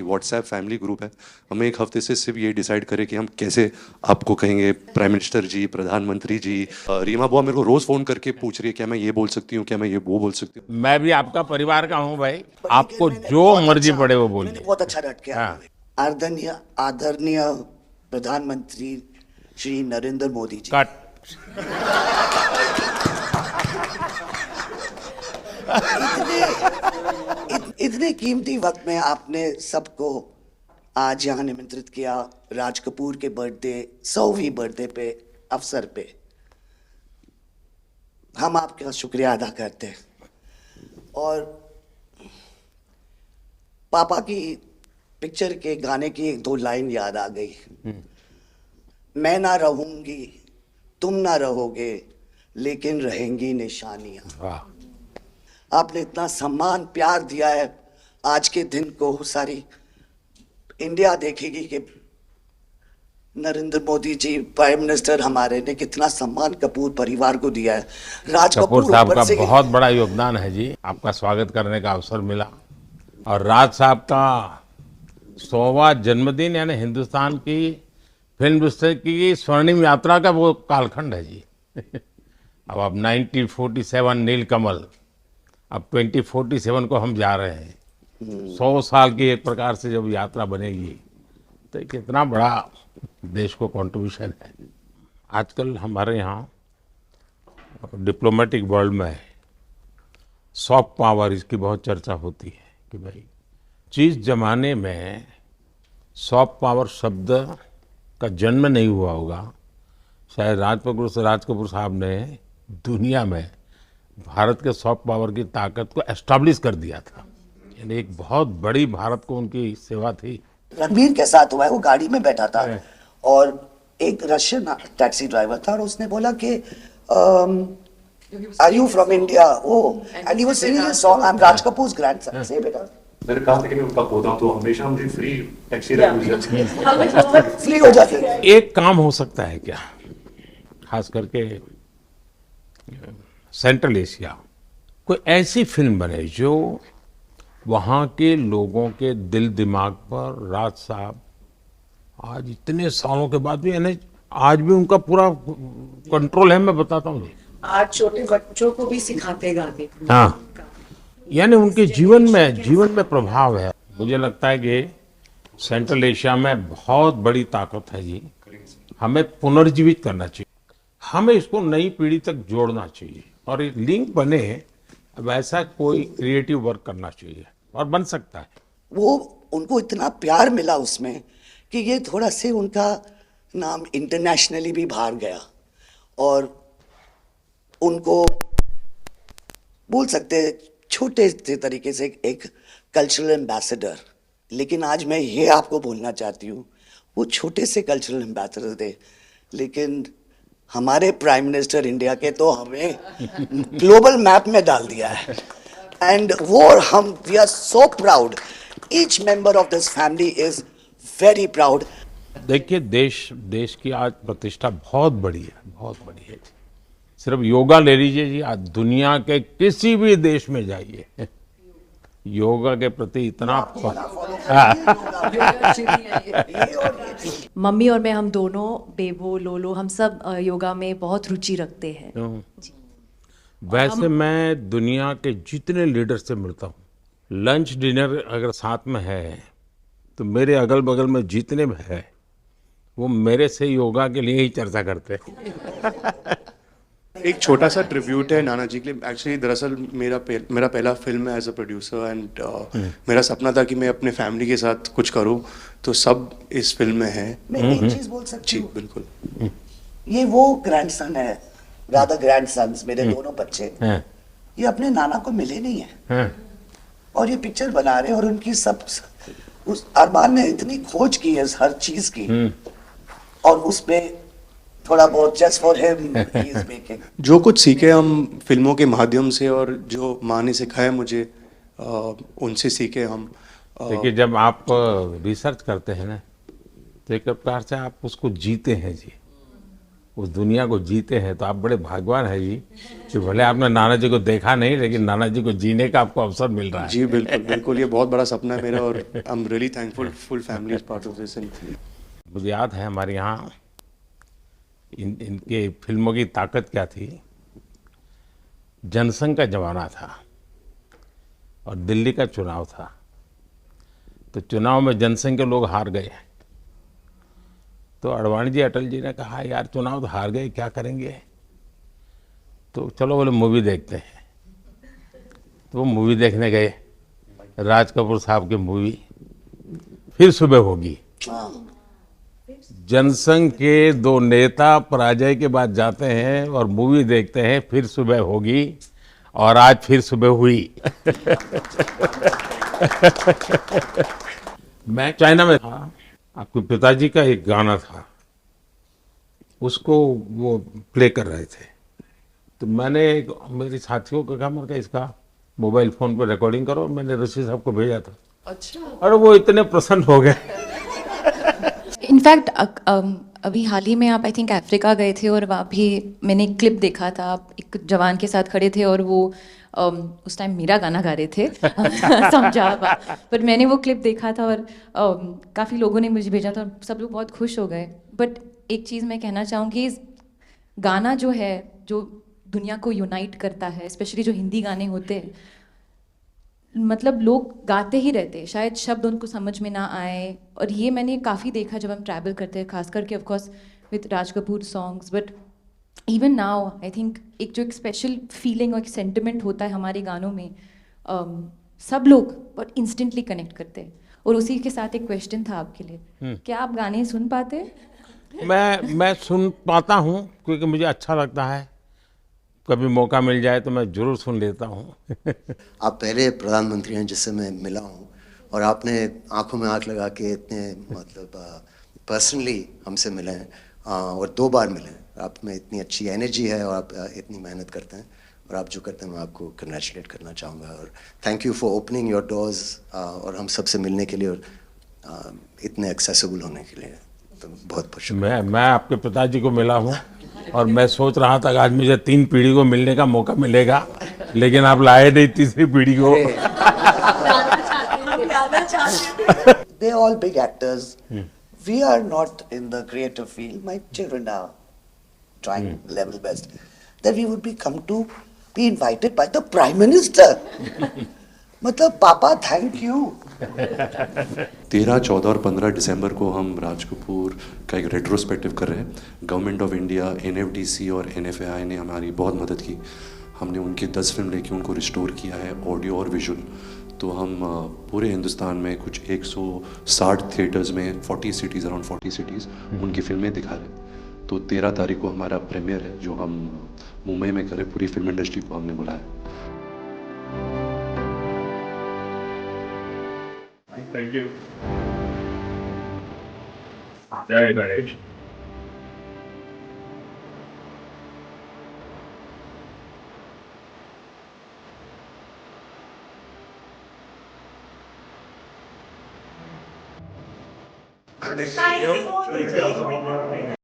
WhatsApp family group है। हम एक हफ्ते से सिर्फ ये डिसाइड करें कि हम कैसे आपको कहेंगे प्राइम मिनिस्टर जी, प्रधानमंत्री जी। रीमा बुआ मेरे को रोज फोन करके पूछ रही है क्या मैं ये बोल सकती हूँ, क्या मैं ये वो बोल सकती हूँ। मैं भी आपका परिवार का हूँ भाई। पर लेकिन आपको जो मर्जी पड़े वो मैंने बोलिए। बहुत अच्छा रट किया। हाँ। आदरणीय आदरणीय प्रधानमंत्री श्री नरेंद्र मोदी जी, कट। इतने कीमती वक्त में आपने सबको आज यहाँ निमंत्रित किया राज कपूर के बर्थडे 100वीं बर्थडे पे अवसर पे। हम आपका शुक्रिया अदा करते हैं। और पापा की पिक्चर के गाने की एक दो लाइन याद आ गई। मैं ना रहूंगी, तुम ना रहोगे, लेकिन रहेंगी निशानियां। वाह। आपने इतना सम्मान प्यार दिया है, आज के दिन को सारी इंडिया देखेगी कि नरेंद्र मोदी जी प्राइम मिनिस्टर हमारे ने कितना सम्मान कपूर परिवार को दिया है। राज कपूर कपूर साहब ऊपर का से बहुत बड़ा योगदान है जी। आपका स्वागत करने का अवसर मिला और राज साहब का 100वां जन्मदिन यानी हिंदुस्तान की फिल्म इंडस्ट्री की स्वर्णिम यात्रा का वो कालखंड है जी। अब 1947 नीलकमल, अब 2047 को हम जा रहे हैं। 100 साल की एक प्रकार से जब यात्रा बनेगी तो कितना बड़ा देश को कंट्रीब्यूशन है। आजकल हमारे यहाँ डिप्लोमेटिक वर्ल्ड में सॉफ्ट पावर इसकी बहुत चर्चा होती है कि भाई जिस जमाने में सॉफ्ट पावर शब्द का जन्म नहीं हुआ होगा, शायद राज कपूर साहब ने दुनिया में भारत के सॉफ्ट पावर की ताकत को एस्टैब्लिश कर दिया था। यानी एक बहुत बड़ी भारत को उनकी सेवा थी। रणबीर के साथ हुआ है, वो गाड़ी में बैठा था और एक रशियन टैक्सी ड्राइवर था और उसने बोला कि are you from India? Oh, and he was singing a song, I am Raj Kapoor's grandson. से बेटा मैंने कहा था कि मैं उनका पोता हूं, तो हमेशा मुझे फ्री टैक्सी राइड फ्री हो जाती है। एक काम हो सकता है क्या, खास करके सेंट्रल एशिया, कोई ऐसी फिल्म बने जो वहाँ के लोगों के दिल दिमाग पर राज साहब आज इतने सालों के बाद भी, यानी आज भी उनका पूरा कंट्रोल है। मैं बताता हूँ जी। आज छोटे बच्चों को भी सिखाते गाने। हाँ, यानी उनके जीवन में प्रभाव है। मुझे लगता है कि सेंट्रल एशिया में बहुत बड़ी ताकत है जी। हमें पुनर्जीवित करना चाहिए, हमें इसको नई पीढ़ी तक जोड़ना चाहिए और एक लिंक बने, वैसा कोई क्रिएटिव वर्क करना चाहिए और बन सकता है। वो उनको इतना प्यार मिला उसमें कि ये थोड़ा से उनका नाम इंटरनेशनली भी बाहर गया और उनको बोल सकते हैं छोटे से तरीके से एक कल्चरल एम्बेसडर। लेकिन आज मैं ये आपको बोलना चाहती हूँ, वो छोटे से कल्चरल एम्बेसडर थे, लेकिन हमारे प्राइम मिनिस्टर इंडिया के तो हमें ग्लोबल मैप में डाल दिया है। एंड वो हम we are so proud, each member of this family is very proud. देखिए, देश की आज प्रतिष्ठा बहुत बड़ी है, बहुत बड़ी है। सिर्फ योगा ले लीजिए जी, आज दुनिया के किसी भी देश में जाइए, योगा के प्रति इतना मम्मी और मैं, हम दोनों, बेबो लोलो, हम सब योगा में बहुत रुचि रखते हैं जी। वैसे मैं दुनिया के जितने लीडर से मिलता हूँ, लंच डिनर अगर साथ में है तो मेरे अगल बगल में जितने भी है वो मेरे से योगा के लिए ही चर्चा करते हैं। एक छोटा सा ट्रिब्यूट है नाना जी के लिए। एक्चुअली दरअसल मेरा पहला फिल्म है एज अ प्रोड्यूसर एंड मेरा सपना था कि मैं अपने फैमिली के साथ कुछ करूं, तो सब इस फिल्म में है। मैं एक चीज बोल सकती जी हूँ, बिल्कुल। ये वो ग्रैंडसन है, रादर ग्रैंडसन्स, मेरे दोनों बच्चे, हैं, ये अपने नाना को मिले नहीं है हैं। और ये पिक्चर बना रहे हैं और उनकी सब उस अरमान ने इतनी खोज की है हर चीज की और उसमें थोड़ा बहुत just for him he is making. जो कुछ सीखे हम फिल्मों के माध्यम से और जो माँ ने सिखाया मुझे, उनसे सीखे हम। देखिए, जब आप रिसर्च करते हैं ना तो एक प्रकार से आप उसको जीते हैं जी। उस दुनिया को जीते हैं, तो आप बड़े भाग्यवान हैं जी कि भले आपने नाना जी को देखा नहीं, लेकिन नाना जी को जीने का आपको अवसर मिल रहा है। जी बिल्कुल बिल्कुल, ये बहुत बड़ा सपना है मेरा और I am really thankful, full family is part of this. मुझे याद है हमारे यहाँ इनके फिल्मों की ताकत क्या थी। जनसंघ का जमाना था और दिल्ली का चुनाव था, तो चुनाव में जनसंघ के लोग हार गए। तो आडवाणी जी, अटल जी ने कहा यार चुनाव तो हार गए, क्या करेंगे, तो चलो बोले मूवी देखते हैं। तो वो मूवी देखने गए, राज कपूर साहब की मूवी फिर सुबह होगी। जनसंघ के दो नेता पराजय के बाद जाते हैं और मूवी देखते हैं फिर सुबह होगी, और आज फिर सुबह हुई। मैं चाइना में था, आपके पिताजी का एक गाना था, उसको वो प्ले कर रहे थे। तो मैंने मेरे साथियों को कहा, मैंने कहा इसका मोबाइल फोन पर रिकॉर्डिंग करो, मैंने ऋषि साहब को भेजा था। अच्छा। और वो इतने प्रसन्न हो गए। इनफैक्ट अभी हाल ही में आप आई थिंक अफ्रीका गए थे और वहाँ भी मैंने एक क्लिप देखा था, आप एक जवान के साथ खड़े थे और वो उस टाइम मेरा गाना गा रहे थे। समझा, पर मैंने वो क्लिप देखा था और काफ़ी लोगों ने मुझे भेजा था और सब लोग बहुत खुश हो गए। बट एक चीज़ मैं कहना चाहूँगी, गाना जो है जो दुनिया को यूनाइट करता है, स्पेशली जो हिंदी गाने होते हैं, मतलब लोग गाते ही रहते हैं, शायद शब्द उनको समझ में ना आए। और ये मैंने काफ़ी देखा जब हम ट्रैवल करते हैं, खास करके of course with Raj Kapoor songs, but even now I think एक जो एक स्पेशल फीलिंग और एक सेंटिमेंट होता है हमारे गानों में, सब लोग बहुत इंस्टेंटली कनेक्ट करते हैं। और उसी के साथ एक क्वेश्चन था आपके लिए, क्या आप गाने सुन पाते हैं? मैं सुन पाता हूँ, क्योंकि मुझे अच्छा लगता है, कभी मौका मिल जाए तो मैं जरूर सुन लेता हूँ। आप पहले प्रधानमंत्री हैं जिससे मैं मिला हूँ, और आपने आंखों में आंख लगा के इतने मतलब पर्सनली हमसे मिले हैं, और 2 बार मिले हैं। आप में इतनी अच्छी एनर्जी है और आप इतनी मेहनत करते हैं, और आप जो करते हैं मैं आपको कंग्रेचुलेट करना चाहूँगा, और thank you for opening your doors और हम सबसे मिलने के लिए और इतने एक्सेसिबल होने के लिए। तो बहुत बहुत शुक्रिया। मैं आपके पिताजी को मिला हूँ और मैं सोच रहा था कि आज मुझे 3 पीढ़ी को मिलने का मौका मिलेगा, लेकिन आप लाए नहीं तीसरी पीढ़ी को। They're all big actors. We are not in the creative field. My children are trying level best. That we would be invited by the Prime Minister. मतलब पापा थैंक यू। 13, 14 और 15 दिसंबर को हम राज कपूर का एक रेट्रोस्पेक्टिव कर रहे हैं। गवर्नमेंट ऑफ इंडिया, NFDC और NFAI ने हमारी बहुत मदद की। हमने उनकी 10 फिल्म लेके उनको रिस्टोर किया है, ऑडियो और विजुअल। तो हम पूरे हिंदुस्तान में कुछ 160 थिएटर्स में 40 सिटीज़, अराउंड 40 सिटीज़ उनकी फिल्में दिखा रहे हैं। तो 13 तारीख को हमारा प्रीमियर है, जो हम मुंबई में करें। पूरी फिल्म इंडस्ट्री को हमने बुलाया। Thank you. Jai Ganesh. Thank you.